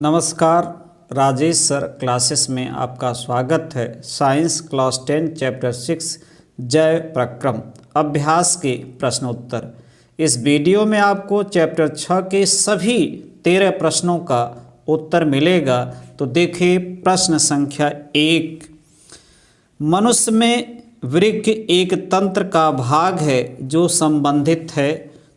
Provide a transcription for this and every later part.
नमस्कार, Rajesh sir classes में आपका स्वागत है। साइंस क्लास 10 चैप्टर 6 जैव प्रक्रम अभ्यास के प्रश्न उत्तर। इस वीडियो में आपको चैप्टर 6 के सभी 13 प्रश्नों का उत्तर मिलेगा। तो देखिए प्रश्न संख्या 1। मनुष्य में वृक्क एक तंत्र का भाग है जो संबंधित है।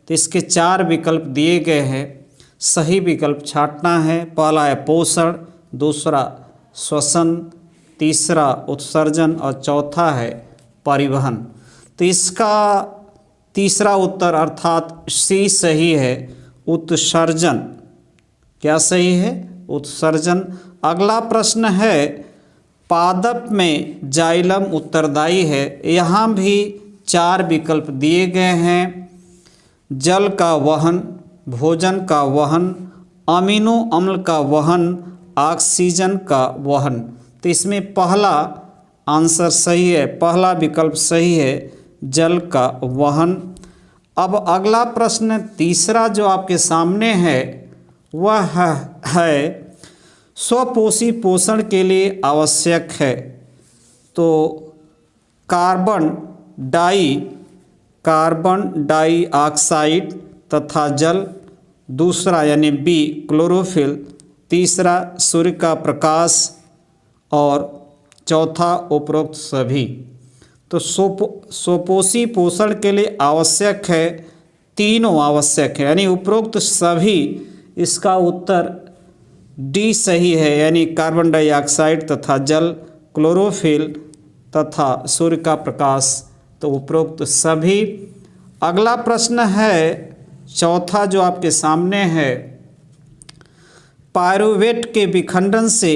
तो इसके 4 विकल्प दिए गए हैं, सही विकल्प छांटना है। पहला है पोषण, दूसरा श्वसन, तीसरा उत्सर्जन और चौथा है परिवहन। तो इसका तीसरा उत्तर अर्थात सी सही है, उत्सर्जन। क्या सही है? उत्सर्जन। अगला प्रश्न है पादप में जाइलम उत्तरदायी है। यहाँ भी 4 विकल्प दिए गए हैं, जल का वहन, भोजन का वहन, अमीनो अम्ल का वहन, ऑक्सीजन का वहन। तो इसमें पहला आंसर सही है, पहला विकल्प सही है, जल का वहन। अब अगला प्रश्न तीसरा जो आपके सामने है वह है स्वपोषी पोषण के लिए आवश्यक है। तो कार्बन डाइऑक्साइड तथा जल, दूसरा यानी बी क्लोरोफिल, तीसरा सूर्य का प्रकाश और चौथा उपरोक्त सभी। तो स्वपोषी पोषण के लिए आवश्यक है, तीनों आवश्यक है यानी उपरोक्त सभी। इसका उत्तर डी सही है, यानी कार्बन डाइऑक्साइड तथा जल, क्लोरोफिल तथा सूर्य का प्रकाश। तो उपरोक्त सभी। अगला प्रश्न है चौथा जो आपके सामने है, पायरुवेट के विखंडन से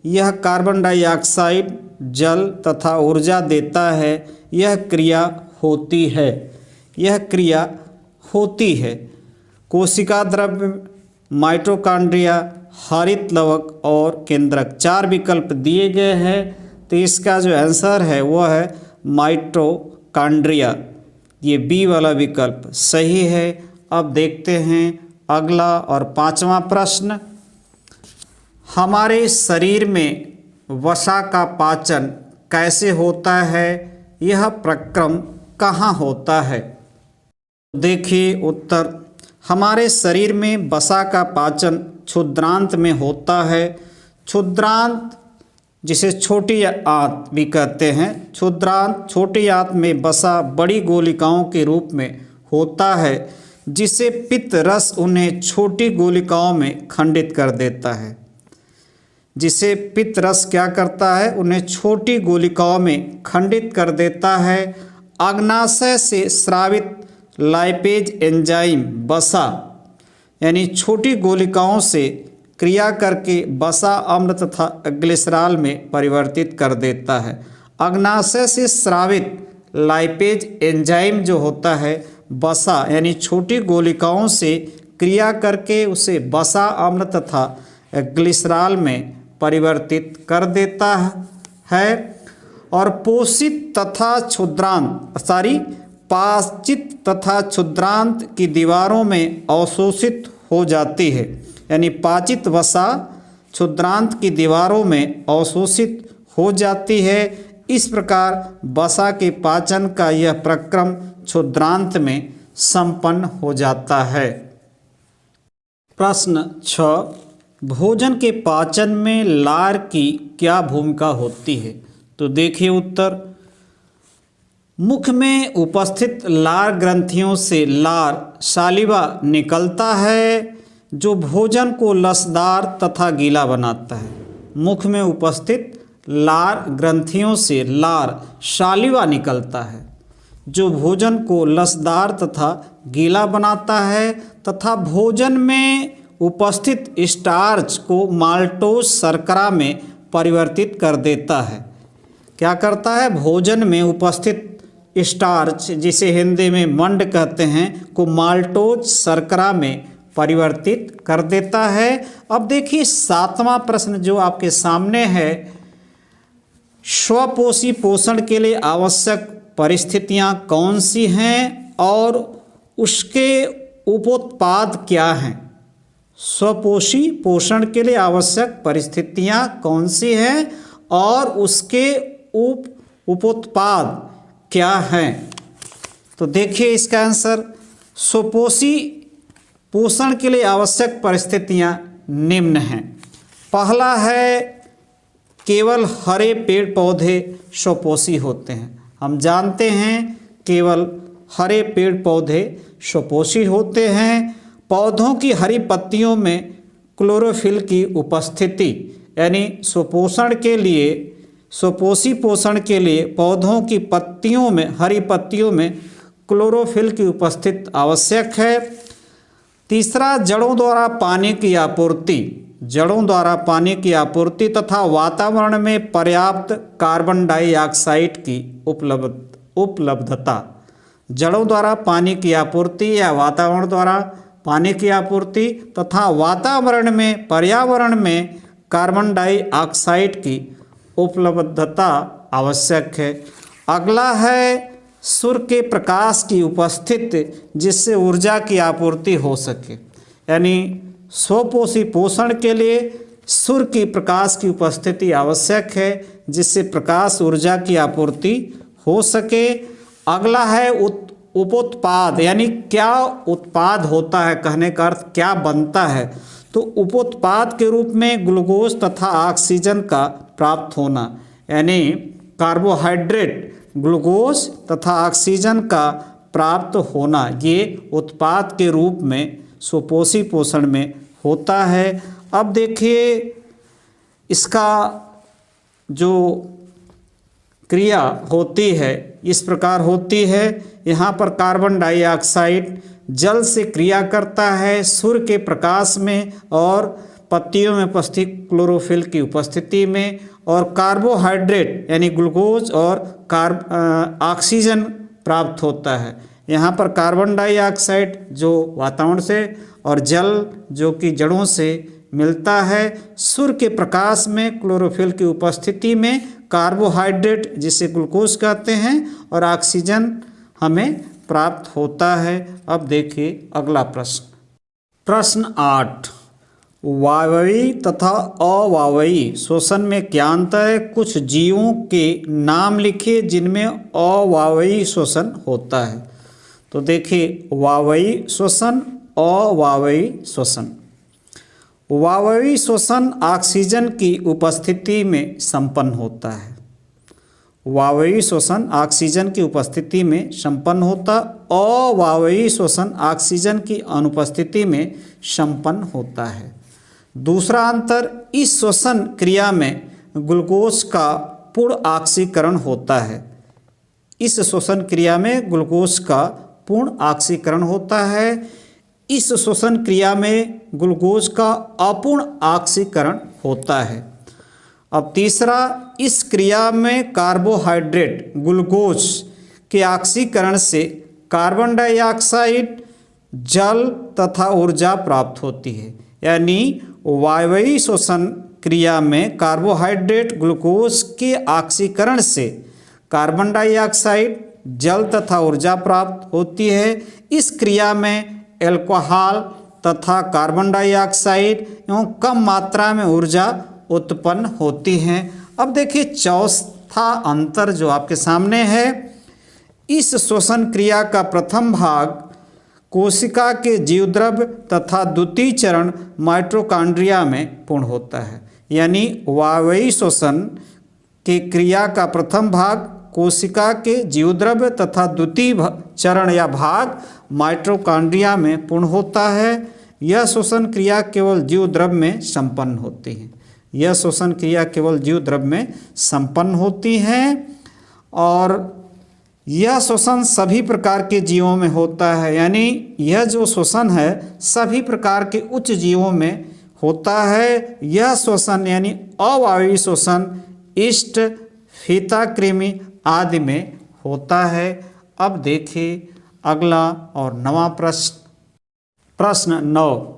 यह कार्बन डाइऑक्साइड, जल तथा ऊर्जा देता है। यह क्रिया होती है, यह क्रिया होती है। कोशिका द्रव्य, माइटोकॉन्ड्रिया, हरित लवक और केंद्रक। 4 विकल्प दिए गए हैं। तो इसका जो आंसर है वह है माइटोकॉन्ड्रिया। ये बी वाला विकल्प सही है। अब देखते हैं अगला और 5वां प्रश्न। हमारे शरीर में वसा का पाचन कैसे होता है? यह प्रक्रम कहाँ होता है? देखिए उत्तर, हमारे शरीर में वसा का पाचन क्षुद्रांत में होता है। क्षुद्रांत जिसे छोटी आंत भी कहते हैं। क्षुद्रांत छोटी आंत में वसा बड़ी गोलिकाओं के रूप में होता है, जिसे पित्त रस उन्हें छोटी गोलिकाओं में खंडित कर देता है। जिसे पित्त रस क्या करता है? उन्हें छोटी गोलिकाओं में खंडित कर देता है। अग्नाशय से स्रावित लाइपेज एंजाइम वसा यानी छोटी गोलिकाओं से क्रिया करके वसा अम्ल तथा ग्लिसरॉल में परिवर्तित कर देता है। अग्नाशय से स्रावित लाइपेज एंजाइम जो होता है वसा यानी छोटी गोलिकाओं से क्रिया करके उसे वसा अम्ल तथा ग्लिसरॉल में परिवर्तित कर देता है। और पाचित तथा क्षुद्रांत की दीवारों में अवशोषित हो जाती है, यानी पाचित वसा क्षुद्रांत की दीवारों में अवशोषित हो जाती है। इस प्रकार वसा के पाचन का यह प्रक्रम क्षुद्रांत में संपन्न हो जाता है। प्रश्न 6, भोजन के पाचन में लार की क्या भूमिका होती है? तो देखिए उत्तर, मुख में उपस्थित लार ग्रंथियों से लार सालिवा निकलता है, जो भोजन को लसदार तथा गीला बनाता है। मुख में उपस्थित लार ग्रंथियों से लार सालिवा निकलता है, जो भोजन को लसदार तथा गीला बनाता है, तथा भोजन में उपस्थित स्टार्च को माल्टोज शर्करा में परिवर्तित कर देता है। क्या करता है? भोजन में उपस्थित स्टार्च, जिसे हिंदी में मंड कहते हैं, को माल्टोज शर्करा में परिवर्तित कर देता है। अब देखिए 7वां प्रश्न जो आपके सामने है, स्वपोषी पोषण के लिए आवश्यक परिस्थितियां कौन सी हैं और उसके उपोत्पाद क्या हैं? स्वपोषी पोषण के लिए आवश्यक परिस्थितियां कौन सी हैं और उसके उपोत्पाद क्या हैं। तो देखिए इसका आंसर, स्वपोषी पोषण के लिए आवश्यक परिस्थितियां निम्न हैं। पहला है केवल हरे पेड़ पौधे स्वपोषी होते हैं। हम जानते हैं केवल हरे पेड़ पौधे स्वपोषी होते हैं। पौधों की हरी पत्तियों में क्लोरोफिल की उपस्थिति, यानी स्वपोषण के लिए, स्वपोषी पोषण के लिए पौधों की पत्तियों में, हरी पत्तियों में क्लोरोफिल की उपस्थिति आवश्यक है। तीसरा, जड़ों द्वारा पानी की आपूर्ति, जड़ों द्वारा पानी की आपूर्ति तथा वातावरण में पर्याप्त कार्बन डाइऑक्साइड की उपलब्धता। जड़ों द्वारा पानी की आपूर्ति या वातावरण द्वारा पानी की आपूर्ति तथा वातावरण में, पर्यावरण में कार्बन डाइऑक्साइड की उपलब्धता आवश्यक है। अगला है सूर्य के प्रकाश की उपस्थिति जिससे ऊर्जा की आपूर्ति हो सके, यानी स्वपोषी पोषण के लिए सूर्य की प्रकाश की उपस्थिति आवश्यक है जिससे प्रकाश ऊर्जा की आपूर्ति हो सके। अगला है उपोत्पाद, यानी क्या उत्पाद होता है, कहने का अर्थ क्या बनता है। तो उपोत्पाद के रूप में ग्लूकोज तथा ऑक्सीजन का प्राप्त होना, यानी कार्बोहाइड्रेट, ग्लूकोज तथा ऑक्सीजन का प्राप्त होना, ये उत्पाद के रूप में स्वपोषी पोषण में होता है। अब देखिए इसका जो क्रिया होती है इस प्रकार होती है। यहाँ पर कार्बन डाइऑक्साइड जल से क्रिया करता है सूर्य के प्रकाश में और पत्तियों में उपस्थित क्लोरोफिल की उपस्थिति में, और कार्बोहाइड्रेट यानी ग्लूकोज और ऑक्सीजन प्राप्त होता है। यहाँ पर कार्बन डाइऑक्साइड जो वातावरण से और जल जो कि जड़ों से मिलता है। सूर्य के प्रकाश में क्लोरोफिल की उपस्थिति में कार्बोहाइड्रेट जिसे ग्लूकोज कहते हैं और ऑक्सीजन हमें प्राप्त होता है। अब देखिए अगला प्रश्न, प्रश्न 8, वायवीय तथा अवायवीय श्वसन में क्या अंतर है? कुछ जीवों के नाम लिखिए जिनमें अवायवीय श्वसन होता है। तो देखिए वायवीय श्वसन, अवायवीय श्वसन। वायवीय श्वसन ऑक्सीजन की उपस्थिति में संपन्न होता है। वायवीय श्वसन ऑक्सीजन की उपस्थिति में संपन्न होता, अवायवीय श्वसन ऑक्सीजन की अनुपस्थिति में संपन्न होता है। दूसरा अंतर, इस श्वसन क्रिया में ग्लूकोज का पूर्ण ऑक्सीकरण होता है। इस श्वसन क्रिया में ग्लूकोज का पूर्ण ऑक्सीकरण होता है। इस श्वसन क्रिया में ग्लूकोज का अपूर्ण ऑक्सीकरण होता है। अब तीसरा, इस क्रिया में कार्बोहाइड्रेट ग्लूकोज के ऑक्सीकरण से कार्बन डाइऑक्साइड, जल तथा ऊर्जा प्राप्त होती है। यानी वायवीय श्वसन क्रिया में कार्बोहाइड्रेट ग्लूकोज के ऑक्सीकरण से कार्बन डाइऑक्साइड, जल तथा ऊर्जा प्राप्त होती है। इस क्रिया में अल्कोहल तथा कार्बन डाइऑक्साइड एवं कम मात्रा में ऊर्जा उत्पन्न होती हैं। अब देखिए चौथा अंतर जो आपके सामने है, इस श्वसन क्रिया का प्रथम भाग कोशिका के जीवद्रव्य तथा द्वितीय चरण माइटोकॉन्ड्रिया में पूर्ण होता है। यानी वायवीय श्वसन के क्रिया का प्रथम भाग कोशिका के जीवद्रव्य तथा द्वितीय चरण या भाग माइटोकॉन्ड्रिया में पूर्ण होता है। यह श्वसन क्रिया केवल जीवद्रव्य में संपन्न होती है। यह श्वसन क्रिया केवल जीवद्रव्य में संपन्न होती है और यह श्वसन सभी प्रकार के जीवों में होता है। यानी यह जो श्वसन है सभी प्रकार के उच्च जीवों में होता है। यह श्वसन यानी अवायवीय श्वसन ईस्ट, फीता कृमि आदि में होता है। अब देखिए अगला और नवा प्रश्न, प्रश्न 9,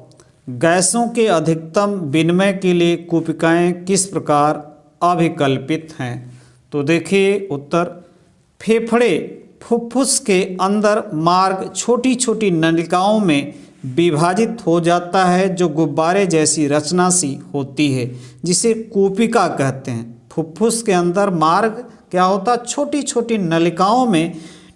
गैसों के अधिकतम विनिमय के लिए कूपिकाएँ किस प्रकार अभिकल्पित हैं? तो देखिए उत्तर, फेफड़े फुफ्फुस के अंदर मार्ग छोटी छोटी नलिकाओं में विभाजित हो जाता है जो गुब्बारे जैसी रचना सी होती है, जिसे कूपिका कहते हैं। फुफ्फुस के अंदर मार्ग क्या होता, छोटी छोटी नलिकाओं में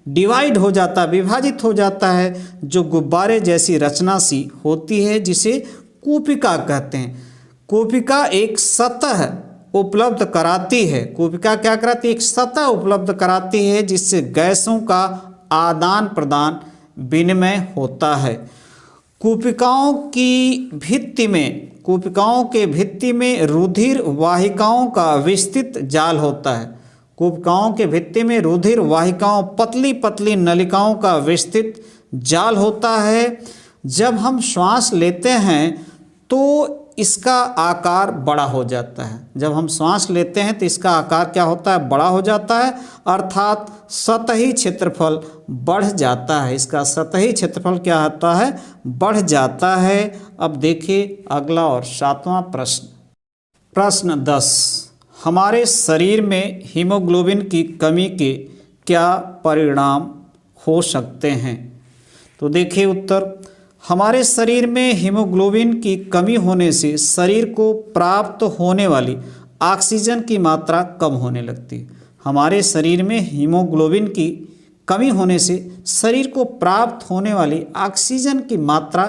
डिवाइड हो जाता, विभाजित हो जाता है, जो गुब्बारे जैसी रचना सी होती है, जिसे कूपिका कहते हैं। कूपिका एक सतह उपलब्ध कराती है। कूपिका क्या कराती है, एक सतह उपलब्ध कराती है, जिससे गैसों का आदान प्रदान विनिमय होता है। कूपिकाओं के भित्ति में रुधिर वाहिकाओं का विस्तृत जाल होता है। कूपिकाओं के भित्ति में रुधिर वाहिकाओं, पतली पतली नलिकाओं का विस्तृत जाल होता है। जब हम श्वास लेते हैं तो इसका आकार बड़ा हो जाता है। जब हम श्वास लेते हैं तो इसका आकार क्या होता है, बड़ा हो जाता है, अर्थात सतही क्षेत्रफल बढ़ जाता है। इसका सतही क्षेत्रफल क्या होता है, बढ़ जाता है। अब देखिए अगला और 7वां प्रश्न। प्रश्न 10, हमारे शरीर में हीमोग्लोबिन की कमी के क्या परिणाम हो सकते हैं? तो देखिए उत्तर, हमारे शरीर में हीमोग्लोबिन की कमी होने से शरीर को प्राप्त होने वाली ऑक्सीजन की मात्रा कम होने लगती है। हमारे शरीर में हीमोग्लोबिन की कमी होने से शरीर को प्राप्त होने वाली ऑक्सीजन की मात्रा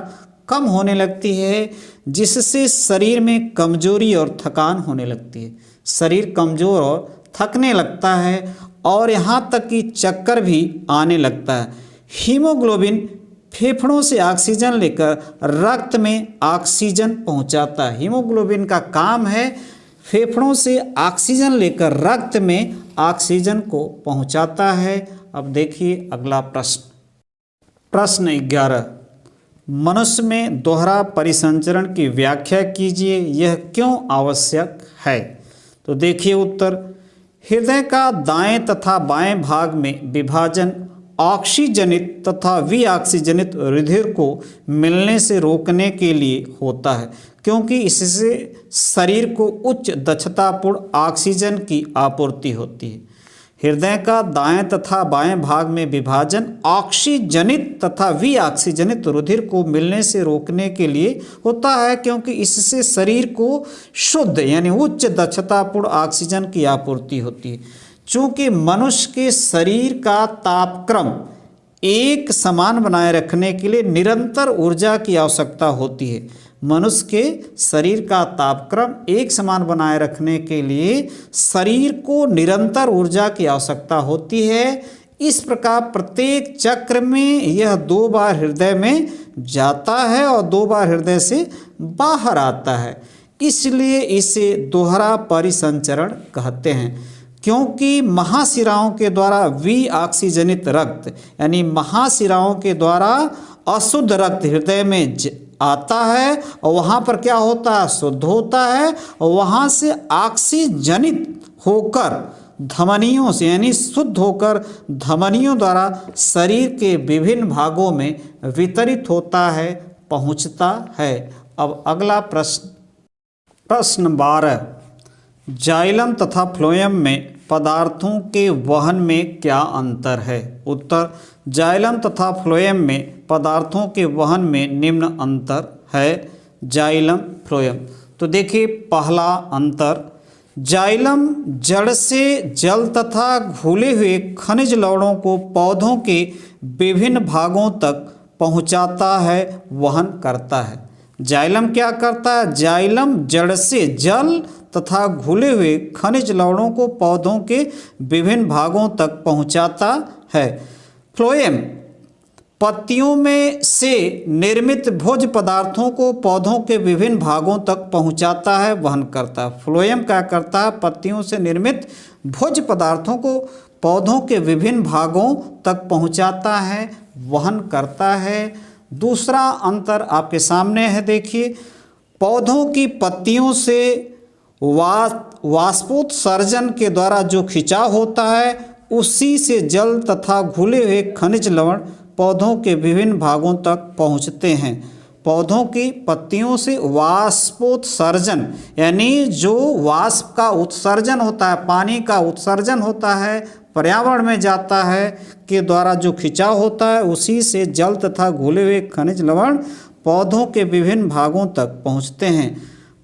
कम होने लगती है, जिससे शरीर में कमजोरी और थकान होने लगती है। शरीर कमजोर और थकने लगता है और यहाँ तक कि चक्कर भी आने लगता है। हीमोग्लोबिन फेफड़ों से ऑक्सीजन लेकर रक्त में ऑक्सीजन पहुंचाता है। हीमोग्लोबिन का काम है फेफड़ों से ऑक्सीजन लेकर रक्त में ऑक्सीजन को पहुंचाता है। अब देखिए अगला प्रश्न। प्रश्न 11, मनुष्य में दोहरा परिसंचरण की व्याख्या कीजिए, यह क्यों आवश्यक है? तो देखिए उत्तर, हृदय का दाएं तथा बाएं भाग में विभाजन ऑक्सीजनित तथा विऑक्सीजनित रुधिर को मिलने से रोकने के लिए होता है, क्योंकि इससे शरीर को उच्च दक्षतापूर्ण ऑक्सीजन की आपूर्ति होती है। हृदय का दाएं तथा बाएं भाग में विभाजन ऑक्सीजनित तथा विऑक्सीजनित रुधिर को मिलने से रोकने के लिए होता है, क्योंकि इससे शरीर को शुद्ध यानी उच्च दक्षतापूर्ण ऑक्सीजन की आपूर्ति होती है। चूँकि मनुष्य के शरीर का तापक्रम एक समान बनाए रखने के लिए निरंतर ऊर्जा की आवश्यकता होती है। मनुष्य के शरीर का तापक्रम एक समान बनाए रखने के लिए शरीर को निरंतर ऊर्जा की आवश्यकता होती है। इस प्रकार प्रत्येक चक्र में यह 2 बार हृदय में जाता है और 2 बार हृदय से बाहर आता है, इसलिए इसे दोहरा परिसंचरण कहते हैं। क्योंकि महाशिराओं के द्वारा विऑक्सीजनित रक्त यानी महाशिराओं के द्वारा अशुद्ध रक्त हृदय में आता है और वहाँ पर क्या होता है, शुद्ध होता है, और वहाँ से ऑक्सीजनित होकर धमनियों से यानी शुद्ध होकर धमनियों द्वारा शरीर के विभिन्न भागों में वितरित होता है, पहुँचता है। अब अगला प्रश्न। प्रश्न 12, जाइलम तथा फ्लोएम में पदार्थों के वहन में क्या अंतर है? उत्तर, जाइलम तथा फ्लोएम में पदार्थों के वहन में निम्न अंतर है। जाइलम फ्लोएम, तो देखिए पहला अंतर, जाइलम जड़ से जल तथा घुले हुए खनिज लवणों को पौधों के विभिन्न भागों तक पहुंचाता है, वहन करता है। जाइलम क्या करता है, जाइलम जड़ से जल तथा घुले हुए खनिज लवणों को पौधों के विभिन्न भागों तक पहुंचाता है। फ्लोएम पत्तियों में से निर्मित भोज्य पदार्थों को पौधों के विभिन्न भागों तक पहुंचाता है, वहन करता है। फ्लोएम क्या करता है, पत्तियों से निर्मित भोज्य पदार्थों को पौधों के विभिन्न भागों तक पहुंचाता है, वहन करता है। दूसरा अंतर आपके सामने है, देखिए पौधों की पत्तियों से वाष्पोत्सर्जन के द्वारा जो खिंचाव होता है उसी से जल तथा घुले हुए खनिज लवण पौधों के विभिन्न भागों तक पहुंचते हैं। पौधों की पत्तियों से वाष्पोत्सर्जन यानी जो वाष्प का उत्सर्जन होता है, पानी का उत्सर्जन होता है पर्यावरण में जाता है के द्वारा जो खिंचाव होता है उसी से जल तथा घुले हुए खनिज लवण पौधों के विभिन्न भागों तक पहुँचते हैं।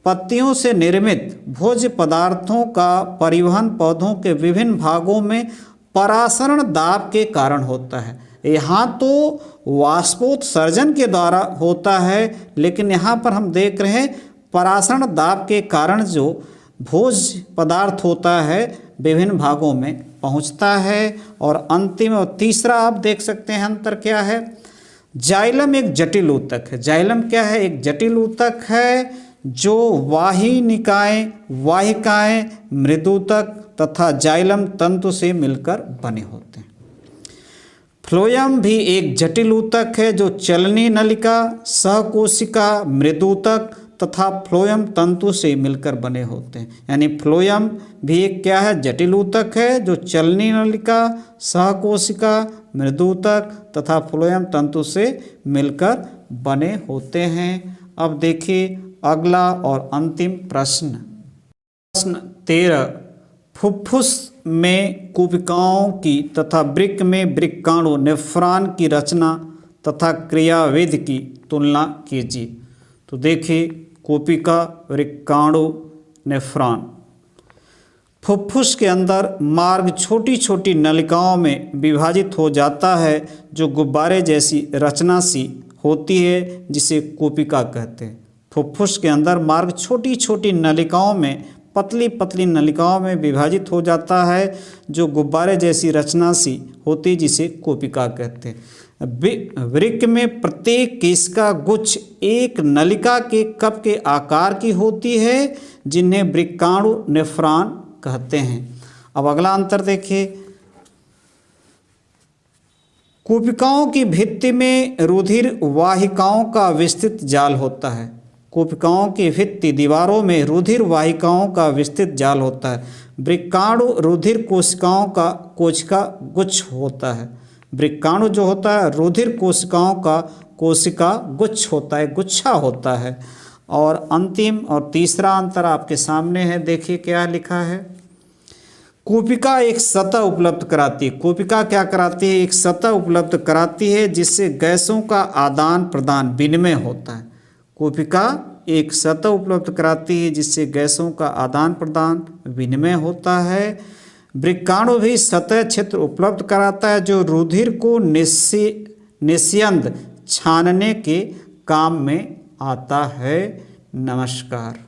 पत्तियों से निर्मित भोज्य पदार्थों का परिवहन पौधों के विभिन्न भागों में परासरण दाब के कारण होता है। यहाँ तो वाष्पोत्सर्जन के द्वारा होता है, लेकिन यहाँ पर हम देख रहे हैं परासरण दाब के कारण जो भोज्य पदार्थ होता है विभिन्न भागों में पहुँचता है। और अंतिम और तीसरा आप देख सकते हैं अंतर क्या है। जाइलम एक जटिल ऊतक है। जाइलम क्या है? एक जटिल ऊतक है जो वाहिनिकाएं, वाहिकाएं, मृदुतक तथा जाइलम तंतु से मिलकर बने होते हैं। फ्लोएम भी एक जटिल ऊतक है जो चलनी नलिका, सहकोशिका, मृदुतक तथा फ्लोएम तंतु से मिलकर बने होते हैं। यानी फ्लोएम भी एक क्या है? जटिल ऊतक है जो चलनी नलिका, सहकोशिका, मृदुतक तथा फ्लोएम तंतु से मिलकर बने होते हैं। अब देखिए अगला और अंतिम प्रश्न। प्रश्न 13, फुफ्फुस में कोशिकाओं की तथा वृक्क में वृक्काणु नेफ्रॉन की रचना तथा क्रियाविधि की तुलना कीजिए। तो देखिए कोशिका, वृक्काणु, नेफ्रॉन। फुफ्फुस के अंदर मार्ग छोटी छोटी नलिकाओं में विभाजित हो जाता है जो गुब्बारे जैसी रचना सी होती है, जिसे कोशिका कहते हैं। फुफ्फुस के अंदर मार्ग छोटी छोटी नलिकाओं में, पतली पतली नलिकाओं में विभाजित हो जाता है जो गुब्बारे जैसी रचना सी होती, जिसे कोशिका कहते हैं। वृक्क में प्रत्येक केशिका गुच्छ एक नलिका के कप के आकार की होती है, जिन्हें वृक्काणु नेफ्रॉन कहते हैं। अब अगला अंतर देखिए। कोशिकाओं की भित्ति में रुधिर वाहिकाओं का विस्तृत जाल होता है। कोशिकाओं की भित्ति दीवारों में रुधिर वाहिकाओं का विस्तृत जाल होता है। वृक्काणु रुधिर कोशिकाओं का कोशिका गुच्छ होता है। वृक्काणु जो होता है रुधिर कोशिकाओं का कोशिका गुच्छ होता है, गुच्छा होता है। और अंतिम और तीसरा अंतर आपके सामने है, देखिए क्या लिखा है। कोशिका एक सतह उपलब्ध कराती है। कोशिका क्या कराती है? एक सतह उपलब्ध कराती है जिससे गैसों का आदान प्रदान, विनिमय होता है। कोशिका एक सतह उपलब्ध कराती है जिससे गैसों का आदान प्रदान, विनिमय होता है। वृक्काणु भी सतह क्षेत्र उपलब्ध कराता है जो रुधिर को निस्यंद छानने के काम में आता है। नमस्कार।